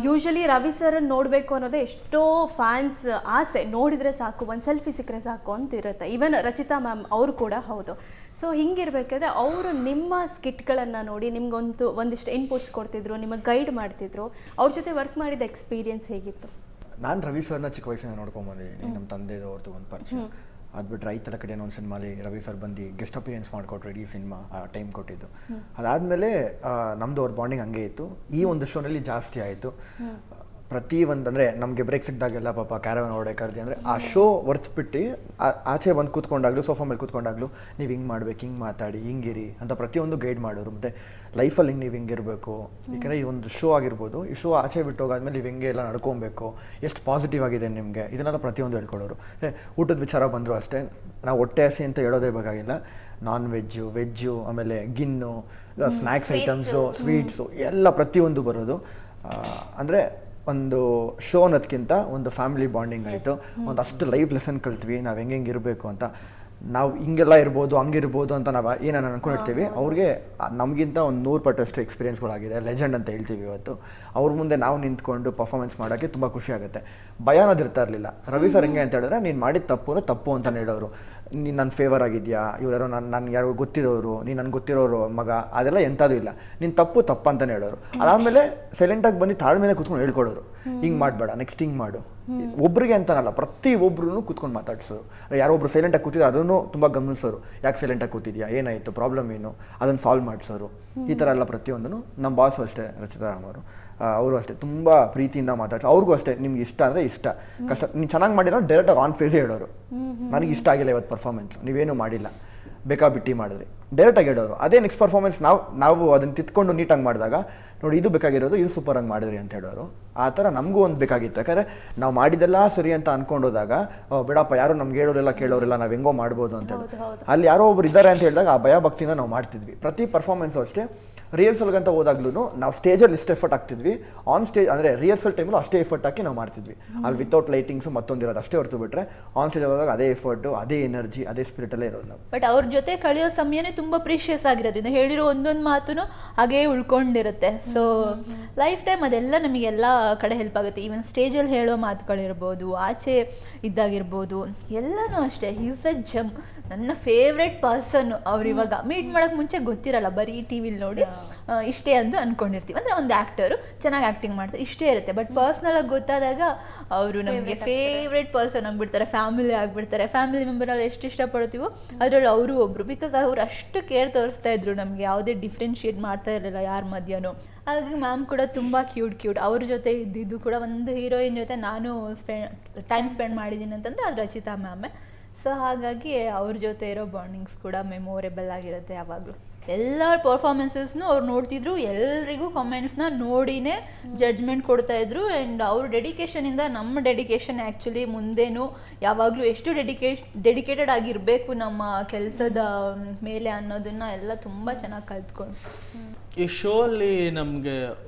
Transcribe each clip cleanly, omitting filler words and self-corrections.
Usually Ravi sir ನೋಡಬೇಕು ಅನ್ನೋದೇ ಎಷ್ಟೋ ಫ್ಯಾನ್ಸ್ ಆಸೆ, ನೋಡಿದರೆ ಸಾಕು, ಒಂದು ಸೆಲ್ಫಿ ಸಿಕ್ಕರೆ ಸಾಕು ಅಂತ ಇರುತ್ತೆ. ಈವನ್ ರಚಿತಾ ಮ್ಯಾಮ್ ಅವರು ಕೂಡ ಹೌದು. ಸೊ ಹಿಂಗಿರ್ಬೇಕಾದ್ರೆ ಅವರು ನಿಮ್ಮ ಸ್ಕಿಟ್ಗಳನ್ನು ನೋಡಿ ಒಂದಿಷ್ಟು ಇನ್ಪುಟ್ಸ್ ಕೊಡ್ತಿದ್ರು, ನಿಮಗೆ ಗೈಡ್ ಮಾಡ್ತಿದ್ರು. ಅವ್ರ ಜೊತೆ ವರ್ಕ್ ಮಾಡಿದ ಎಕ್ಸ್ಪೀರಿಯನ್ಸ್ ಹೇಗಿತ್ತು? ನಾನು ರವಿ ಸರ್ನ ಚಿಕ್ಕ ವಯಸ್ಸಿನ ನೋಡ್ಕೊಂಬಂದಿದ್ದೀನಿ. ನಮ್ಮ ತಂದೆದು ಅವ್ರದ್ದು ಒಂದು ಪರಿಚಯ. ಅದು ಬಿಟ್ಟು ರೈತರ ಕಡೆ ಒಂದು ಸಿನಿಮಾಲಿ ರವಿ ಸರ್ ಬಂದು ಗೆಸ್ಟ್ ಅಪಿಯರೆನ್ಸ್ ಮಾಡಿಕೊಟ್ರು, ಇಡೀ ಸಿನಿಮಾ ಟೈಮ್ ಕೊಟ್ಟಿದ್ದು. ಅದಾದಮೇಲೆ ನಮ್ಮದು ಅವ್ರ ಬಾಂಡಿಂಗ್ ಹಂಗೆ ಇತ್ತು. ಈ ಒಂದು ಶೋನಲ್ಲಿ ಜಾಸ್ತಿ ಆಯಿತು. ಪ್ರತಿ ಒಂದು ಅಂದರೆ ನಮಗೆ ಬ್ರೇಕ್ ಸಿಕ್ಕಿದಾಗೆಲ್ಲ ಪಾಪ ಕ್ಯಾರವನ್ ಹೊಡೆ ಕರೆದಿ ಅಂದರೆ ಆ ಶೋ ಹೊರ್ಸ್ಬಿಟ್ಟು ಆಚೆ ಬಂದು ಕೂತ್ಕೊಂಡಾಗಲೂ, ಸೋಫಾ ಮೇಲೆ ಕೂತ್ಕೊಂಡಾಗಲೂ ನೀವು ಹಿಂಗೆ ಮಾಡ್ಬೇಕು, ಹಿಂಗೆ ಮಾತಾಡಿ, ಹಿಂಗಿರಿ ಅಂತ ಪ್ರತಿಯೊಂದು ಗೈಡ್ ಮಾಡೋರು. ಮತ್ತು ಲೈಫಲ್ಲಿ ನೀವು ಹಿಂಗಿರಬೇಕು, ಯಾಕಂದರೆ ಈ ಒಂದು ಶೋ ಆಗಿರ್ಬೋದು, ಈ ಶೋ ಆಚೆ ಬಿಟ್ಟು ಹೋಗಾದ್ಮೇಲೆ ನೀವು ಹಿಂಗೆ ಎಲ್ಲ ನಡ್ಕೊಬೇಕು, ಎಷ್ಟು ಪಾಸಿಟಿವ್ ಆಗಿದೆ ನಿಮಗೆ, ಇದನ್ನೆಲ್ಲ ಪ್ರತಿಯೊಂದು ಹೇಳ್ಕೊಡೋರು. ಊಟದ ವಿಚಾರ ಬಂದರೂ ಅಷ್ಟೇ, ನಾವು ಹೊಟ್ಟೆ ಹಸಿ ಅಂತ ಹೇಳೋದೇ ಬೇಕಾಗಿಲ್ಲ. ನಾನ್ ವೆಜ್ಜು, ಆಮೇಲೆ ಗಿನ್ನು, ಸ್ನ್ಯಾಕ್ಸ್ ಐಟಮ್ಸು, ಸ್ವೀಟ್ಸು ಎಲ್ಲ ಪ್ರತಿಯೊಂದು ಬರೋದು. ಅಂದರೆ ಒಂದು ಶೋ ಅನ್ನೋದಕ್ಕಿಂತ ಒಂದು ಫ್ಯಾಮಿಲಿ ಬಾಂಡಿಂಗ್ ಆಯಿತು. ಒಂದಷ್ಟು ಲೈಫ್ ಲೆಸನ್ ಕಲ್ತ್ವಿ, ನಾವು ಹೆಂಗೆ ಇರಬೇಕು ಅಂತ. ನಾವು ಹಿಂಗೆಲ್ಲ ಇರ್ಬೋದು, ಹಂಗಿರ್ಬೋದು ಅಂತ ನಾವು ಏನೇನು ಅನ್ಕೊಂಡಿರ್ತೀವಿ, ಅವ್ರಿಗೆ ನಮಗಿಂತ ಒಂದು 100 ಪಟ್ಟಷ್ಟು ಎಕ್ಸ್ಪೀರಿಯೆನ್ಸ್ಗಳಾಗಿದೆ. ಲೆಜೆಂಡ್ ಅಂತ ಹೇಳ್ತೀವಿ ಇವತ್ತು. ಅವ್ರ ಮುಂದೆ ನಾವು ನಿಂತ್ಕೊಂಡು ಪರ್ಫಾರ್ಮೆನ್ಸ್ ಮಾಡೋಕ್ಕೆ ತುಂಬ ಖುಷಿ ಆಗುತ್ತೆ. ಭಯ ಅನ್ನೋದಿರ್ತಾ ಇರಲಿಲ್ಲ. ರವಿ ಸರ್ ಹೆಂಗೆ ಅಂತ ಹೇಳಿದ್ರೆ, ನೀನು ಮಾಡಿದ ತಪ್ಪು ಅಂತ ಹೇಳೋರು. ನೀನು ನನ್ನ ಫೇವರ್ ಆಗಿದೆಯಾ, ಇವರಾರು ನನ್ಗೆ ಯಾರು ಗೊತ್ತಿರೋರು, ನೀನು ನನಗೆ ಗೊತ್ತಿರೋರು ಮಗ, ಅದೆಲ್ಲ ಎಂಥದ್ದು ಇಲ್ಲ, ನೀನು ತಪ್ಪು ಅಂತಲೇ ಹೇಳೋರು. ಅದಾದಮೇಲೆ ಸೈಲೆಂಟಾಗಿ ಬಂದು ತಾಳ್ಮೇಲೆ ಕೂತ್ಕೊಂಡು ಹೇಳ್ಕೊಡೋರು, ಹಿಂಗೆ ಮಾಡಬೇಡ, ನೆಕ್ಸ್ಟ್ ಹಿಂಗೆ ಮಾಡು. ಒಬ್ರಿಗೆ ಅಂತನಲ್ಲ, ಪ್ರತಿ ಒಬ್ರು ಕೂತ್ಕೊಂಡು ಮಾತಾಡ್ಸೋರು. ಯಾರೊಬ್ರು ಸೈಲೆಂಟಾಗಿ ಕೂತಿದ್ರು ಅದನ್ನು ತುಂಬ ಗಮನಿಸೋರು. ಯಾಕೆ ಸೈಲೆಂಟಾಗಿ ಕೂತಿದ್ಯಾ, ಏನಾಯಿತು, ಪ್ರಾಬ್ಲಮ್ ಏನು, ಅದನ್ನು ಸಾಲ್ವ್ ಮಾಡಿಸೋರು. ಈ ಥರ ಎಲ್ಲ ಪ್ರತಿಯೊಂದನ್ನು. ನಮ್ಮ ಬಾಸು ಅಷ್ಟೇ, ರಚಿತಾ ರಾಮ್ ಅವರು ಅಷ್ಟೇ ತುಂಬ ಪ್ರೀತಿಯಿಂದ ಮಾತಾಡ್ಸೋ. ಅವ್ರಿಗೂ ಅಷ್ಟೇ, ನಿಮ್ಗೆ ಇಷ್ಟ ಅಂದರೆ ಇಷ್ಟ, ಕಷ್ಟ ನೀನು ಚೆನ್ನಾಗಿ ಮಾಡಿರೋ ಡೈರೆಕ್ಟಾಗಿ ಆನ್ ಫೇಸೇ ಹೇಳೋರು, ನನಗೆ ಇಷ್ಟ ಆಗಿಲ್ಲ ಇವತ್ತು ಪರ್ಫಾರ್ಮೆನ್ಸ್, ನೀವೇನು ಮಾಡಿಲ್ಲ, ಬೇಕಾಬಿಟ್ಟು ಮಾಡಿದ್ರಿ, ಡೈರೆಕ್ಟಾಗಿ ಹೇಳೋರು. ಅದೇ ನೆಕ್ಸ್ಟ್ ಪರ್ಫಾರ್ಮೆನ್ಸ್ ನಾವು ಅದನ್ನು ತಿತ್ಕೊಂಡು ನೀಟಾಗಿ ಮಾಡಿದಾಗ, ನೋಡಿ ಇದು ಬೇಕಾಗಿರೋದು, ಇದು ಸೂಪರಾಗಿ ಮಾಡಿದ್ರಿ ಅಂತ ಹೇಳೋರು. ಆ ಥರ ನಮಗೂ ಒಂದು ಬೇಕಾಗಿತ್ತು. ಯಾಕಂದರೆ ನಾವು ಮಾಡಿದ್ದೆಲ್ಲ ಸರಿ ಅಂತ ಅಂದ್ಕೊಂಡೋದಾಗ, ಬೇಡಪ್ಪ ಯಾರು ನಮ್ಗೆ ಹೇಳೋರೆಲ್ಲ ಕೇಳೋರಿಲ್ಲ, ನಾವು ಹೆಂಗೋ ಮಾಡ್ಬೋದು ಅಂತ ಹೇಳಿ ಅಲ್ಲಿ ಯಾರೋ ಒಬ್ರು ಇದ್ದಾರೆ ಅಂತ ಹೇಳಿದಾಗ ಆ ಭಯ ಭಕ್ತಿಯಿಂದ ನಾವು ಮಾಡ್ತಿದ್ವಿ. ಪ್ರತಿ ಪರ್ಫಾರ್ಮೆನ್ಸು ಅಷ್ಟೇ. ರಿಹರ್ಸಲ್ಗಂತ ಹೋದಾಗ್ಲೂ ನಾವು ಸ್ಟೇಜಲ್ಲಿ ಇಷ್ಟು ಎಫರ್ಟ್ ಹಾಕ್ತಿದ್ವಿ, ಆನ್ ಸ್ಟೇಜ್ ಅಂದರೆ ರಿಹರ್ಸಲ್ ಟೈಮಲ್ಲೂ ಅಷ್ಟೇ ಎಫರ್ಟ್ ಹಾಕಿ ನಾವು ಮಾಡ್ತಿದ್ವಿ. ಅಲ್ಲಿ ವಿತೌಟ್ ಲೈಟಿಂಗ್ಸು ಮತ್ತೊಂದಿರೋದು ಅಷ್ಟೇ ಹೊರತು ಬಿಟ್ಟರೆ, ಆನ್ ಸ್ಟೇಜ್ ಹೋದಾಗ ಅದೇ ಎಫರ್ಟು, ಅದೇ ಎನರ್ಜಿ, ಅದೇ ಸ್ಪಿರಿಟಲ್ಲೇ ಇರೋದು ನಾವು. ಬಟ್ ಅವ್ರ ಜೊತೆ ಕಳೆಯೋ ಸಮಯನೇ ತುಂಬ ಪ್ರೀಶಿಯಸ್ ಆಗಿರೋದ್ರಿಂದ ಹೇಳಿರೋ ಒಂದೊಂದು ಮಾತು ಹಾಗೇ ಉಳ್ಕೊಂಡಿರುತ್ತೆ. ಸೊ ಲೈಫ್ ಟೈಮ್ ಅದೆಲ್ಲ ನಮಗೆಲ್ಲ ಕಡೆ ಹೆಲ್ಪ್ ಆಗುತ್ತೆ. ಈವನ್ ಸ್ಟೇಜಲ್ಲಿ ಹೇಳೋ ಮಾತುಗಳಿರ್ಬೋದು, ಆಚೆ ಇದ್ದಾಗಿರ್ಬೋದು, ಎಲ್ಲನೂ ಅಷ್ಟೇ. ಈಸ್ ಅ ಜಮ್, ನನ್ನ ಫೇವ್ರೆಟ್ ಪರ್ಸನ್. ಅವ್ರು ಇವಾಗ ಮೀಟ್ ಮಾಡೋಕ್ಕೆ ಮುಂಚೆ ಗೊತ್ತಿರಲ್ಲ, ಬರೀ ಟಿ ವಿಲಿ ನೋಡಿ ಇಷ್ಟೇ ಅಂತ ಅಂದ್ಕೊಂಡಿರ್ತೀವಿ. ಅಂದರೆ ಒಂದು ಆ್ಯಕ್ಟರು ಚೆನ್ನಾಗಿ ಆ್ಯಕ್ಟಿಂಗ್ ಮಾಡ್ತಾರೆ, ಇಷ್ಟೇ ಇರುತ್ತೆ. ಬಟ್ ಪರ್ಸ್ನಲಾಗಿ ಗೊತ್ತಾದಾಗ ಅವರು ನಮಗೆ ಫೇವ್ರೆಟ್ ಪರ್ಸನ್ ಆಗಿಬಿಡ್ತಾರೆ, ಫ್ಯಾಮಿಲಿ ಆಗಿಬಿಡ್ತಾರೆ. ಫ್ಯಾಮಿಲಿ ಮೆಂಬರಲ್ಲಿ ಎಷ್ಟು ಇಷ್ಟಪಡ್ತೀವೋ ಅದರಲ್ಲಿ ಅವರು ಒಬ್ಬರು. ಬಿಕಾಸ್ ಅವ್ರು ಅಷ್ಟು ಕೇರ್ ತೋರಿಸ್ತಾ ಇದ್ರು ನಮಗೆ, ಯಾವುದೇ ಡಿಫ್ರೆನ್ಶಿಯೇಟ್ ಮಾಡ್ತಾ ಇರಲಿಲ್ಲ ಯಾರ ಮಧ್ಯನೂ. ಹಾಗಾಗಿ ಮ್ಯಾಮ್ ಕೂಡ ತುಂಬ ಕ್ಯೂಟ್. ಅವ್ರ ಜೊತೆ ಇದ್ದಿದ್ದು ಕೂಡ ಒಂದು ಹೀರೋಯಿನ್ ಜೊತೆ ನಾನು ಟೈಮ್ ಸ್ಪೆಂಡ್ ಮಾಡಿದ್ದೀನಿ ಅಂತಂದರೆ ಅದು ರಚಿತಾ ಮ್ಯಾಮೇ. ಸೊ ಹಾಗಾಗಿ ಅವ್ರ ಜೊತೆ ಇರೋ ಬಾಂಡಿಂಗ್ಸ್ ಕೂಡ ಮೆಮೊರೇಬಲ್ ಆಗಿರುತ್ತೆ ಯಾವಾಗಲೂ. ಎಲ್ಲರ ಪರ್ಫಾರ್ಮೆನ್ಸಸ್ನು ಅವ್ರು ನೋಡ್ತಿದ್ರು, ಎಲ್ರಿಗೂ ಕಾಮೆಂಟ್ಸ್ನ ನೋಡಿನೇ ಜಡ್ಜ್ಮೆಂಟ್ ಕೊಡ್ತಾಯಿದ್ರು. ಆ್ಯಂಡ್ ಅವ್ರ ಡೆಡಿಕೇಶನಿಂದ ನಮ್ಮ ಡೆಡಿಕೇಶನ್ ಆ್ಯಕ್ಚುಲಿ ಮುಂದೇನು ಯಾವಾಗಲೂ ಎಷ್ಟು ಡೆಡಿಕೇಟೆಡ್ ಆಗಿರಬೇಕು ನಮ್ಮ ಕೆಲಸದ ಮೇಲೆ ಅನ್ನೋದನ್ನು ಎಲ್ಲ ತುಂಬ ಚೆನ್ನಾಗಿ ಕಲ್ತ್ಕೊಂಡು. ಈ ಶೋ ಅಲ್ಲಿ ನಮಗೆ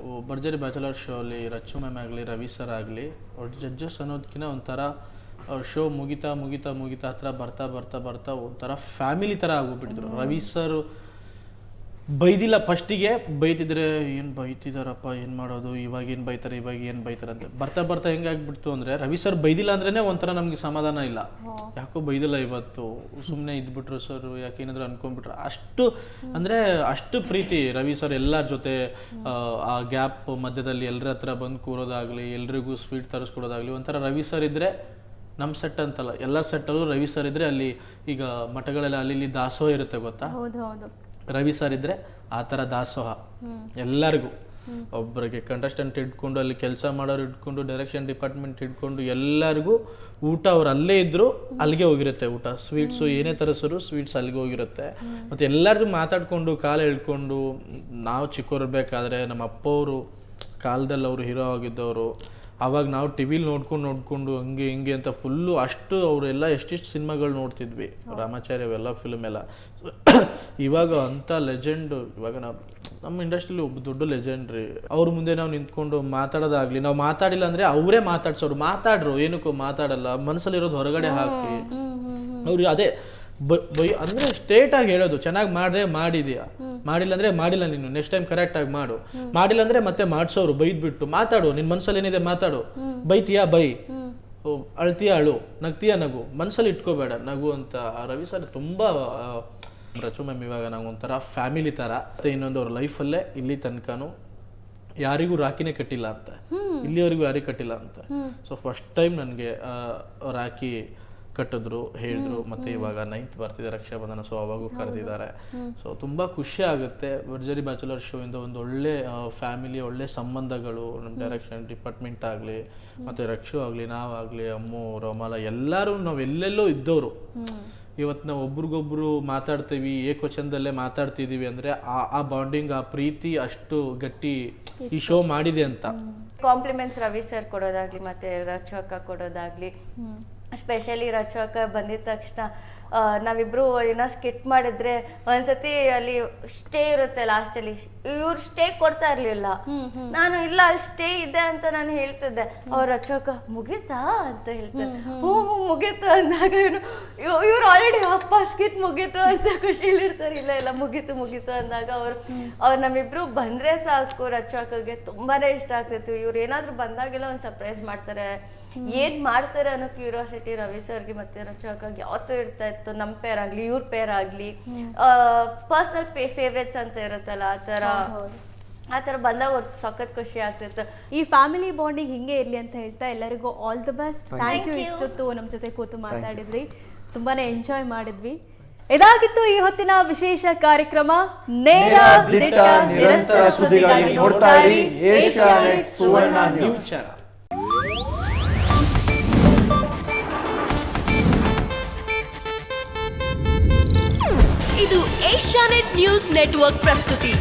ಭರ್ಜರಿ ಬ್ಯಾಚುಲರ್ ಶೋ ಅಲ್ಲಿ ರಚ್ಚು ಮ್ಯಾಮ್ ಆಗಲಿ, ರವಿ ಸರ್ ಆಗಲಿ, ಅವ್ರ ಜಡ್ಜಸ್ ಅನ್ನೋದಕ್ಕಿಂತ ಒಂಥರ ಅವ್ರ ಶೋ ಮುಗಿತಾ ಹತ್ರ ಬರ್ತಾ ಒಂಥರ ಫ್ಯಾಮಿಲಿ ಥರ ಆಗೋಗ್ಬಿಟ್ಟಿದ್ರು. ರವಿ ಸರ್ ಬೈದಿಲ್ಲ, ಫಸ್ಟಿಗೆ ಬೈತಿದ್ರೆ ಏನು ಬೈತಿದಾರಪ್ಪ, ಏನು ಮಾಡೋದು, ಇವಾಗ ಏನು ಬೈತಾರೆ ಅಂತ ಬರ್ತಾ ಹೆಂಗಾಗ್ಬಿಡ್ತು ಅಂದರೆ, ರವಿ ಸರ್ ಬೈದಿಲ್ಲ ಅಂದ್ರೇ ಒಂಥರ ನಮಗೆ ಸಮಾಧಾನ ಇಲ್ಲ. ಯಾಕೋ ಬೈದಿಲ್ಲ ಇವತ್ತು, ಸುಮ್ಮನೆ ಇದ್ಬಿಟ್ರು ಸರ್, ಯಾಕೆ ಏನಾದರೂ ಅನ್ಕೊಂಡ್ಬಿಟ್ರು. ಅಷ್ಟು ಪ್ರೀತಿ ರವಿ ಸರ್ ಎಲ್ಲರ ಜೊತೆ. ಆ ಗ್ಯಾಪ್ ಮಧ್ಯದಲ್ಲಿ ಎಲ್ಲರ ಹತ್ರ ಬಂದು ಕೂರೋದಾಗಲಿ, ಎಲ್ರಿಗೂ ಸ್ವೀಟ್ ತರಿಸ್ಕೊಡೋದಾಗಲಿ, ಒಂಥರ ರವಿ ಸರ್ ಇದ್ದರೆ ನಮ್ಮ ಸೆಟ್ ಅಂತಲ್ಲ, ಎಲ್ಲ ಸೆಟ್ಟಲ್ಲೂ ರವಿ ಸರ್ ಇದ್ದರೆ, ಅಲ್ಲಿ ಈಗ ಮಠಗಳೆಲ್ಲ ಅಲ್ಲಿ ದಾಸೋಹ ಇರುತ್ತೆ ಗೊತ್ತಾ, ರವಿ ಸರ್ ಇದ್ದರೆ ಆ ಥರ ದಾಸೋಹ ಎಲ್ಲರಿಗೂ. ಒಬ್ಬರಿಗೆ ಕಂಟೆಸ್ಟೆಂಟ್ ಇಟ್ಕೊಂಡು, ಅಲ್ಲಿ ಕೆಲಸ ಮಾಡೋರು ಇಟ್ಕೊಂಡು, ಡೈರೆಕ್ಷನ್ ಡಿಪಾರ್ಟ್ಮೆಂಟ್ ಇಟ್ಕೊಂಡು ಎಲ್ಲರಿಗೂ ಊಟ ಅವ್ರು ಅಲ್ಲೇ ಇದ್ದರೂ ಅಲ್ಲಿಗೆ ಹೋಗಿರುತ್ತೆ ಊಟ. ಸ್ವೀಟ್ಸು ಏನೇ ತರಿಸೋರು ಸ್ವೀಟ್ಸ್ ಅಲ್ಲಿಗೆ ಹೋಗಿರುತ್ತೆ. ಮತ್ತು ಎಲ್ಲರಿಗೂ ಮಾತಾಡಿಕೊಂಡು ಕಾಲು ಎಳ್ಕೊಂಡು, ನಾವು ಚಿಕ್ಕವರಿರ್ಬೇಕಾದ್ರೆ ನಮ್ಮ ಅಪ್ಪವರು ಕಾಲದಲ್ಲಿ ಅವರು ಹೀರೋ ಆಗಿದ್ದವರು, ಆವಾಗ ನಾವು ಟಿ ವಿಲಿ ನೋಡ್ಕೊಂಡು ಹಂಗೆ ಹಿಂಗೆ ಅಂತ ಫುಲ್ಲು ಅಷ್ಟು ಅವರೆಲ್ಲ ಎಷ್ಟಿಷ್ಟು ಸಿನಿಮಾಗಳು ನೋಡ್ತಿದ್ವಿ, ರಾಮಾಚಾರ್ಯ ಅವೆಲ್ಲ ಫಿಲ್ಮ್ ಎಲ್ಲ. ಇವಾಗ ಅಂಥ ಲೆಜೆಂಡು, ಇವಾಗ ನಮ್ಮ ಇಂಡಸ್ಟ್ರಿಲಿ ಒಬ್ಬ ದೊಡ್ಡ ಲೆಜೆಂಡ್ ರೀ. ಅವ್ರ ಮುಂದೆ ನಾವು ನಿಂತ್ಕೊಂಡು ಮಾತಾಡೋದಾಗಲಿ, ನಾವು ಮಾತಾಡಿಲ್ಲ ಅಂದರೆ ಅವರೇ ಮಾತಾಡ್ಸೋರು. ಮಾತಾಡ್ರು, ಏನಕ್ಕೂ ಮಾತಾಡಲ್ಲ, ಮನಸ್ಸಲ್ಲಿರೋದು ಹೊರಗಡೆ ಹಾಕಿ ಅವ್ರಿಗೆ ಅದೇ ಅಂದ್ರೆ ಸ್ಟ್ರೇಟ್ ಆಗಿ ಹೇಳೋದು, ಚೆನ್ನಾಗಿ ಮಾಡಿದೆ ಮಾಡಿದ್ಯಾ, ಮಾಡಿಲ್ಲ ಅಂದ್ರೆ ಮಾಡಿಲ್ಲ, ನೀನು ನೆಕ್ಸ್ಟ್ ಟೈಮ್ ಕರೆಕ್ಟ್ ಆಗಿ ಮಾಡು, ಮಾಡಿಲ್ಲ ಅಂದ್ರೆ ಮತ್ತೆ ಮಾಡ್ಸೋರು ಬೈದ್ಬಿಟ್ಟು ಮಾತಾಡು, ನಿನ್ ಮನ್ಸಲ್ಲಿ ಏನಿದೆ ಮಾತಾಡು, ಬೈತೀಯಾ ಬೈ, ಅಳ್ತೀಯ ಅಳು, ನಗ್ತೀಯ ನಗು, ಮನ್ಸಲ್ಲಿ ಇಟ್ಕೋಬೇಡ ನಗು ಅಂತ. ರವಿ ಸರ್ ತುಂಬಾ ರಚು ಮ್ಯಾಮ್ ಇವಾಗ ನಾವು ಒಂಥರ ಫ್ಯಾಮಿಲಿ ತರ. ಮತ್ತೆ ಇನ್ನೊಂದು ಅವ್ರ ಲೈಫಲ್ಲೇ ಇಲ್ಲಿ ತನಕನೂ ಯಾರಿಗೂ ರಾಖಿನೇ ಕಟ್ಟಿಲ್ಲ ಅಂತ, ಇಲ್ಲಿವರೆಗೂ ಯಾರಿಗೂ ಕಟ್ಟಿಲ್ಲ ಅಂತ. ಸೊ ಫಸ್ಟ್ ಟೈಮ್ ನನಗೆ ರಾಖಿ ಕಟ್ಟಿದ್ರು, ಹೇಳಿದ್ರು. ಮತ್ತೆ ಇವಾಗ 9th ಬರ್ತಿದೆ ರಕ್ಷಾಬಂಧನ, ಸೊ ಅವಾಗೂ ಕರೆದಿದ್ದಾರೆ. ಸೊ ತುಂಬಾ ಖುಷಿ ಆಗುತ್ತೆ. ಭರ್ಜರಿ ಬ್ಯಾಚುಲರ್ ಶೋ ಇಂದ ಒಂದು ಒಳ್ಳೆ ಫ್ಯಾಮಿಲಿ, ಒಳ್ಳೆ ಸಂಬಂಧಗಳು ನಮ್ಮ ಡೈರೆಕ್ಷನ್ ಡಿಪಾರ್ಟ್ಮೆಂಟ್ ಆಗಲಿ, ಮತ್ತೆ ರಕ್ಷು ಆಗಲಿ, ನಾವಾಗಲಿ, ಅಮ್ಮು, ರೋಮಾಲ, ಎಲ್ಲರೂ ನಾವು ಎಲ್ಲೆಲ್ಲೋ ಇದ್ದವರು. ಇವತ್ತು ನಾವು ಒಬ್ರಿಗೊಬ್ರು ಮಾತಾಡ್ತೀವಿ, ಏಕವಚನದಲ್ಲೇ ಮಾತಾಡ್ತಿದೀವಿ ಅಂದ್ರೆ ಆ ಬಾಂಡಿಂಗ್, ಆ ಪ್ರೀತಿ ಅಷ್ಟು ಗಟ್ಟಿ ಈ ಶೋ ಮಾಡಿದೆ ಅಂತ. ಕಾಂಪ್ಲಿಮೆಂಟ್ಸ್ ರವಿ ಸರ್ ಕೊಡೋದಾಗ್ಲಿ ಮತ್ತೆ ರಚು ಅಕ್ಕ ಕೊಡೋದಾಗ್ಲಿ, ಸ್ಪೆಷಲಿ ರಚು ಅಕ್ಕ ಬಂದಿದ ತಕ್ಷಣ ನಾವಿಬ್ರು ಏನೋ ಸ್ಕಿಟ್ ಮಾಡಿದ್ರೆ ಒಂದ್ಸತಿ ಅಲ್ಲಿ ಸ್ಟೇ ಇರುತ್ತೆ ಲಾಸ್ಟಲ್ಲಿ, ಇವ್ರು ಸ್ಟೇ ಕೊಡ್ತಾ ಇರ್ಲಿಲ್ಲ. ನಾನು ಇಲ್ಲ ಅಲ್ಲಿ ಸ್ಟೇ ಇದೆ ಅಂತ ನಾನು ಹೇಳ್ತಿದ್ದೆ, ಅವ್ರ ರಚು ಅಕ್ಕ ಮುಗೀತಾ ಅಂತ ಹೇಳ್ತಾರೆ. ಹ್ಞೂ ಮುಗೀತು ಅಂದಾಗ ಇವ್ರು ಆಲ್ರೆಡಿ ಅಪ್ಪ ಸ್ಕಿಟ್ ಮುಗೀತು ಅಂತ ಖುಷಿಲಿರ್ತಾರೆ. ಇಲ್ಲ ಮುಗೀತು ಅಂದಾಗ ಅವ್ರು ನಮ್ಮಿಬ್ರು ಬಂದ್ರೆ ಸಾಕು, ರಚು ಅಕ್ಕಗೆ ತುಂಬಾನೇ ಇಷ್ಟ ಆಗ್ತಿತ್ತು. ಇವ್ರು ಏನಾದ್ರು ಬಂದಾಗೆಲ್ಲ ಒಂದು ಸರ್ಪ್ರೈಸ್ ಮಾಡ್ತಾರೆ, ಏನ್ ಮಾಡ್ತಾರೆ ಅನ್ನೋ ಕ್ಯೂರಿಯಾಸಿಟಿ ರವಿ ಸರ್ಗೆ ಮತ್ತೆ ರಚು ಅಕ್ಕಗೆ ಯಾವತ್ತೂ ಇರ್ತಾ ಇತ್ತು. ನಮ್ಮ ಪೇರ್ ಆಗ್ಲಿ, ಇವ್ರ ಪೇರ್ ಆಗ್ಲಿ, ಪರ್ಸನಲ್ ಫೇವ್ರೆಟ್ಸ್ ಅಂತ ಇರುತ್ತಲ್ಲ, ಆ ಥರ ಬಂದಾಗ ಸಖತ್ ಖುಷಿ ಆಗ್ತಿತ್ತು. ಈ ಫ್ಯಾಮಿಲಿ ಬಾಂಡಿಂಗ್ ಹಿಂಗೆ ಇರ್ಲಿ ಅಂತ ಹೇಳ್ತಾ ಎಲ್ಲರಿಗೂ all the best. Thank you, ಇಷ್ಟೊತ್ತು ನಮ್ಮ ಜೊತೆ ಕೂತು ಮಾತಾಡಿದ್ರಿ, ತುಂಬಾನೇ ಎಂಜಾಯ್ ಮಾಡಿದ್ವಿ. ಇದಾಗಿತ್ತು ಈ ಹೊತ್ತಿನ ವಿಶೇಷ ಕಾರ್ಯಕ್ರಮ. ನೇರ ದಿಟ್ಟ ನಿರಂತರ ಸುದ್ದಿಗಾಗಿ ನೋಡ್ತಾ ಇರಿ ಏಷ್ಯಾನೆಟ್ ಸುವರ್ಣ ನ್ಯೂಸ್. ಇದು ಏಷ್ಯಾನೆಟ್ ನ್ಯೂಸ್ ನೆಟ್ವರ್ಕ್ ಪ್ರಸ್ತುತಿ.